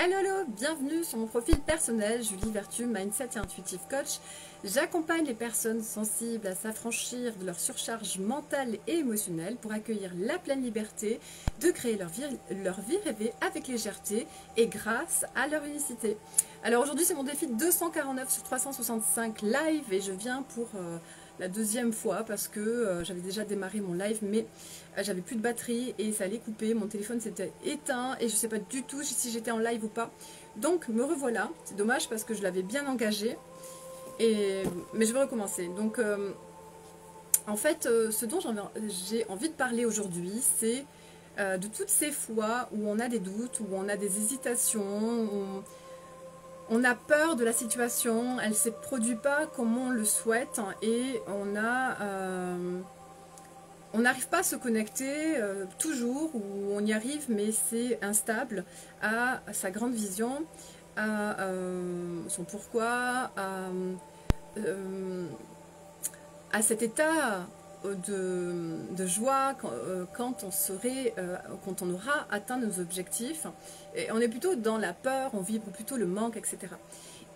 Hello, hello, bienvenue sur mon profil personnel, Julie Vertu, Mindset et Intuitive Coach. J'accompagne les personnes sensibles à s'affranchir de leur surcharge mentale et émotionnelle pour accueillir la pleine liberté de créer leur vie rêvée avec légèreté et grâce à leur unicité. Alors aujourd'hui c'est mon défi 249 sur 365 live et je viens pour la deuxième fois parce que j'avais déjà démarré mon live mais j'avais plus de batterie et ça allait couper, mon téléphone s'était éteint et je ne sais pas du tout si j'étais en live ou pas. Donc me revoilà, c'est dommage parce que je l'avais bien engagé, mais je vais recommencer. Donc en fait ce dont j'ai envie de parler aujourd'hui c'est de toutes ces fois où on a des doutes, où on a des hésitations, où on a peur de la situation, elle ne se produit pas comme on le souhaite et on n'arrive pas à se connecter toujours, ou on y arrive mais c'est instable à sa grande vision, à son pourquoi, à cet état de joie quand on aura atteint nos objectifs. Et on est plutôt dans la peur, on vibre plutôt le manque, etc.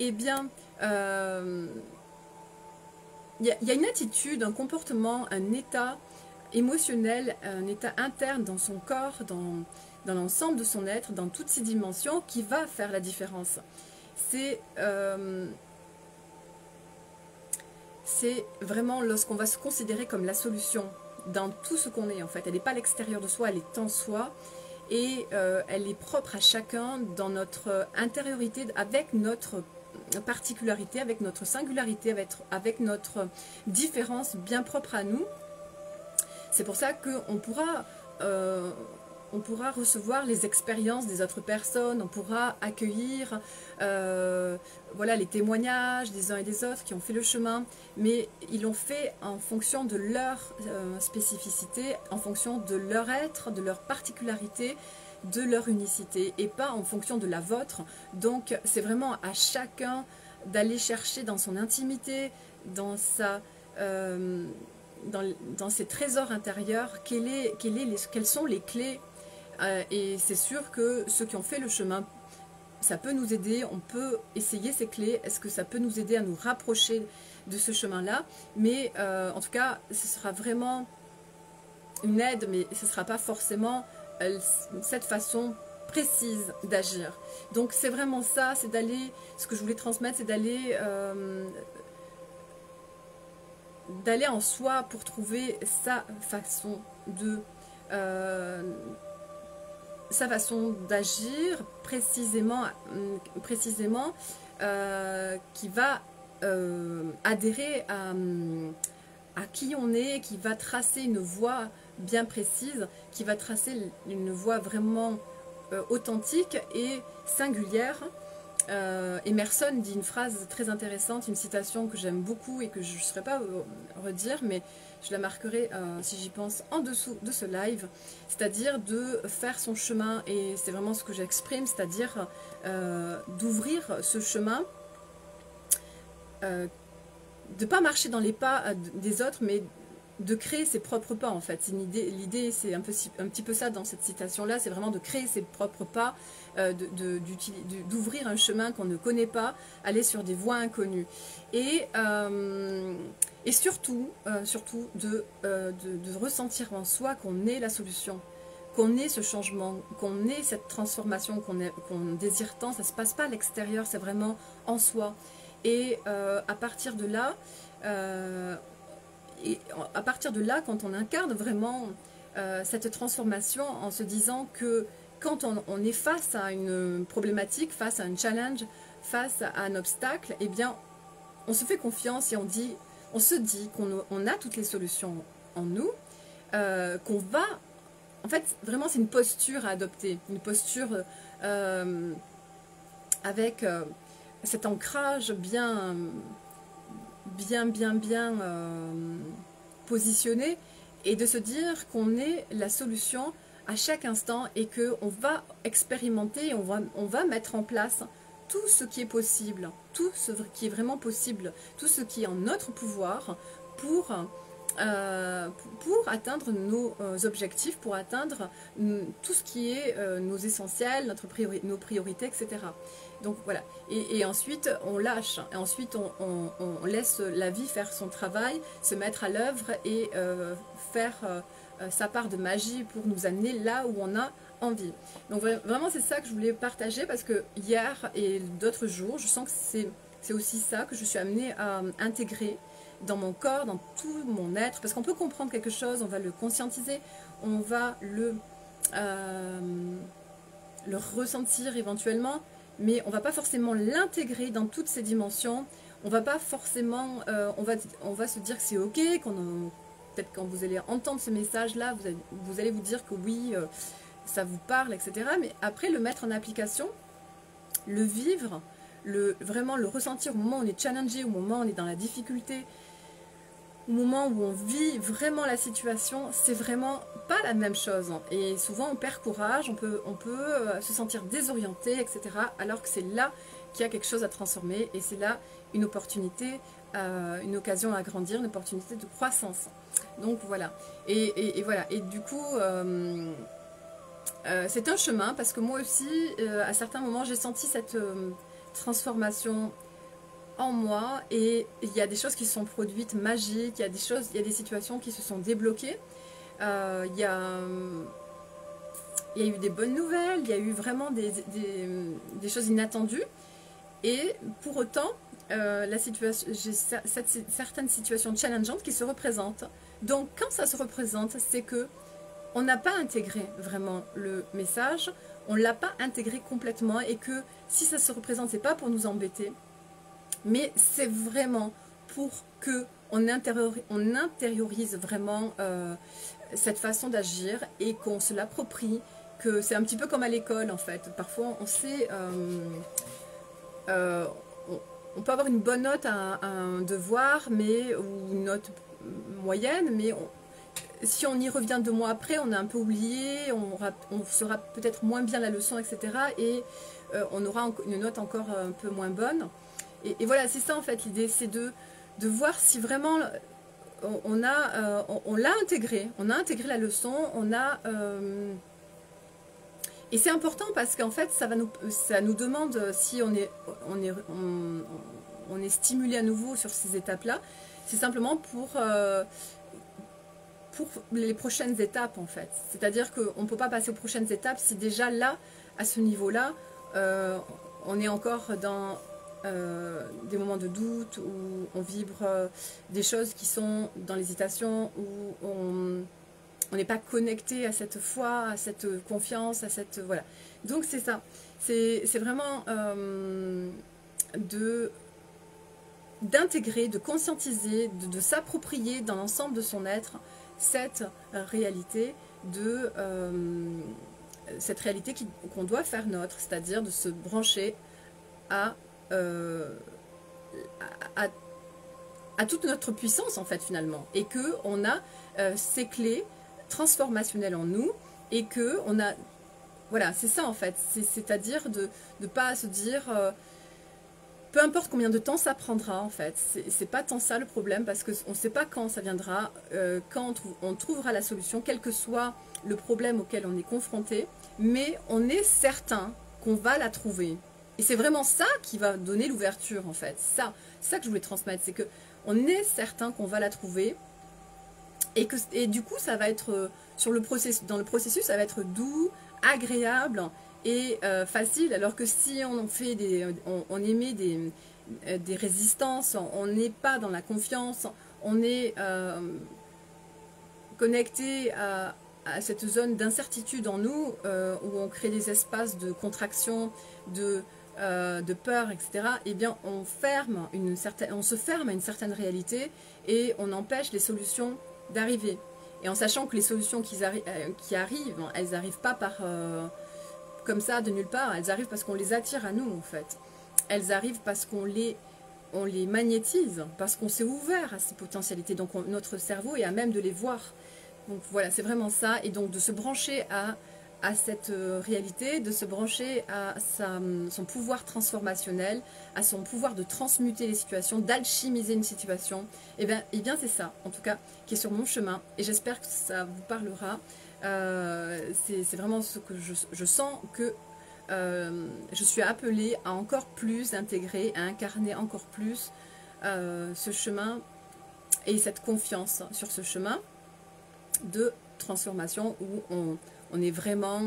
Eh bien, il y a une attitude, un comportement, un état émotionnel, un état interne dans son corps, dans l'ensemble de son être, dans toutes ses dimensions, qui va faire la différence. C'est vraiment lorsqu'on va se considérer comme la solution dans tout ce qu'on est en fait. Elle n'est pas à l'extérieur de soi, elle est en soi et elle est propre à chacun dans notre intériorité, avec notre particularité, avec notre singularité, avec notre différence bien propre à nous. C'est pour ça qu'on pourra recevoir les expériences des autres personnes, on pourra accueillir voilà, les témoignages des uns et des autres qui ont fait le chemin, mais ils l'ont fait en fonction de leur spécificité, en fonction de leur être, de leur particularité, de leur unicité, et pas en fonction de la vôtre. Donc c'est vraiment à chacun d'aller chercher dans son intimité, dans ses trésors intérieurs, quelles sont les clés. Et c'est sûr que ceux qui ont fait le chemin, ça peut nous aider, on peut essayer ces clés, est-ce que ça peut nous aider à nous rapprocher de ce chemin-là, mais en tout cas, ce sera vraiment une aide, mais ce ne sera pas forcément cette façon précise d'agir. Donc c'est vraiment ça, c'est d'aller, ce que je voulais transmettre, c'est d'aller en soi pour trouver sa façon d'agir précisément qui va adhérer à qui on est, qui va tracer une voie bien précise, qui va tracer une voie vraiment authentique et singulière. Emerson dit une phrase très intéressante, une citation que j'aime beaucoup et que je ne saurais pas redire, mais je la marquerai si j'y pense en dessous de ce live, c'est-à-dire de faire son chemin, et c'est vraiment ce que j'exprime, c'est-à-dire d'ouvrir ce chemin, de ne pas marcher dans les pas des autres, mais de créer ses propres pas en fait. L'idée c'est un petit peu ça dans cette citation là, c'est vraiment de créer ses propres pas, d'ouvrir un chemin qu'on ne connaît pas, aller sur des voies inconnues et surtout de ressentir en soi qu'on est la solution, qu'on est ce changement, qu'on est cette transformation qu'on désire tant. Ça ne se passe pas à l'extérieur, c'est vraiment en soi. Et à partir de là, quand on incarne vraiment cette transformation en se disant que quand on est face à une problématique, face à un challenge, face à un obstacle, eh bien on se fait confiance et on se dit qu'on a toutes les solutions en nous, qu'on va, en fait vraiment c'est une posture à adopter, une posture avec cet ancrage bien positionné, et de se dire qu'on est la solution à chaque instant et qu'on va expérimenter, on va mettre en place tout ce qui est possible, tout ce qui est vraiment possible, tout ce qui est en notre pouvoir pour pour atteindre nos objectifs, pour atteindre tout ce qui est nos essentiels, nos priorités, etc. Donc voilà, et ensuite on lâche, et ensuite on laisse la vie faire son travail, se mettre à l'œuvre et faire sa part de magie pour nous amener là où on a envie. Donc vraiment c'est ça que je voulais partager, parce que hier et d'autres jours, je sens que c'est aussi ça que je suis amenée à intégrer dans mon corps, dans tout mon être, parce qu'on peut comprendre quelque chose, on va le conscientiser, on va le ressentir éventuellement, mais on va pas forcément l'intégrer dans toutes ces dimensions. On va pas forcément, on va se dire que c'est ok, peut-être quand vous allez entendre ce message-là, vous allez vous dire que oui, ça vous parle, etc. Mais après le mettre en application, le vivre, vraiment le ressentir au moment où on est challengé, au moment où on est dans la difficulté, au moment où on vit vraiment la situation, c'est vraiment pas la même chose. Et souvent on perd courage, on peut se sentir désorienté, etc. Alors que c'est là qu'il y a quelque chose à transformer, et c'est là une opportunité, une occasion à grandir, une opportunité de croissance. Donc voilà. Et voilà. Et du coup, c'est un chemin, parce que moi aussi, à certains moments, j'ai senti cette transformation en moi, et il y a des choses qui se sont produites magiques, il y a des situations qui se sont débloquées, il y a eu des bonnes nouvelles, il y a eu vraiment des choses inattendues, et pour autant j'ai certaines situations challengeantes qui se représentent. Donc quand ça se représente, c'est que on n'a pas intégré vraiment le message, on ne l'a pas intégré complètement, et que si ça se représente, c'est pas pour nous embêter, mais c'est vraiment pour que on intériorise vraiment cette façon d'agir, et qu'on se l'approprie, que c'est un petit peu comme à l'école en fait. Parfois on sait, on peut avoir une bonne note à un devoir, ou une note moyenne, mais si on y revient 2 mois après, on a un peu oublié, on saura peut-être moins bien la leçon, etc. Et on aura une note encore un peu moins bonne. Et voilà, c'est ça en fait l'idée, c'est de voir si vraiment on l'a intégré, on a intégré la leçon, et c'est important, parce qu'en fait ça nous demande si on est stimulé à nouveau sur ces étapes-là. C'est simplement pour les prochaines étapes en fait. C'est-à-dire qu'on ne peut pas passer aux prochaines étapes si déjà là, à ce niveau-là, on est encore dans des moments de doute, où on vibre des choses qui sont dans l'hésitation, où on n'est pas connecté à cette foi, à cette confiance, à cette... Voilà. Donc c'est ça. C'est vraiment d'intégrer, de conscientiser, de s'approprier dans l'ensemble de son être cette réalité, cette réalité qu'on doit faire nôtre, c'est-à-dire de se brancher à toute notre puissance en fait finalement, et que on a ces clés transformationnelles en nous, et que on a, voilà, c'est ça en fait, c'est-à-dire de ne pas se dire peu importe combien de temps ça prendra en fait, c'est pas tant ça le problème, parce qu'on ne sait pas quand ça viendra, quand on trouvera la solution, quel que soit le problème auquel on est confronté, mais on est certain qu'on va la trouver. Et c'est vraiment ça qui va donner l'ouverture en fait. Ça que je voulais transmettre, c'est que on est certain qu'on va la trouver, et du coup ça va être dans le processus, ça va être doux, agréable et facile. Alors que si on émet des résistances, on n'est pas dans la confiance, on est connecté à cette zone d'incertitude en nous, où on crée des espaces de contraction, de peur, etc., eh bien on se ferme à une certaine réalité, et on empêche les solutions d'arriver. Et en sachant que les solutions qui arrivent, elles n'arrivent pas comme ça de nulle part, elles arrivent parce qu'on les attire à nous en fait. Elles arrivent parce qu'on les magnétise, parce qu'on s'est ouvert à ces potentialités, donc notre cerveau est à même de les voir. Donc voilà, c'est vraiment ça, et donc de se brancher à cette réalité, de se brancher à son pouvoir transformationnel, à son pouvoir de transmuter les situations, d'alchimiser une situation, et bien c'est ça, en tout cas, qui est sur mon chemin, et j'espère que ça vous parlera. C'est vraiment ce que je sens que je suis appelée à encore plus intégrer, à incarner encore plus ce chemin et cette confiance sur ce chemin de transformation où on est vraiment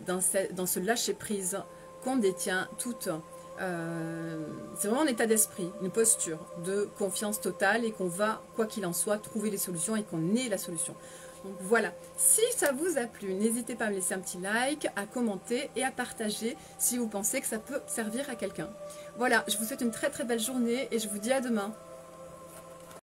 dans ce lâcher-prise qu'on détient toute. C'est vraiment un état d'esprit, une posture de confiance totale et qu'on va, quoi qu'il en soit, trouver les solutions et qu'on est la solution. Donc voilà, si ça vous a plu, n'hésitez pas à me laisser un petit like, à commenter et à partager si vous pensez que ça peut servir à quelqu'un. Voilà, je vous souhaite une très très belle journée et je vous dis à demain.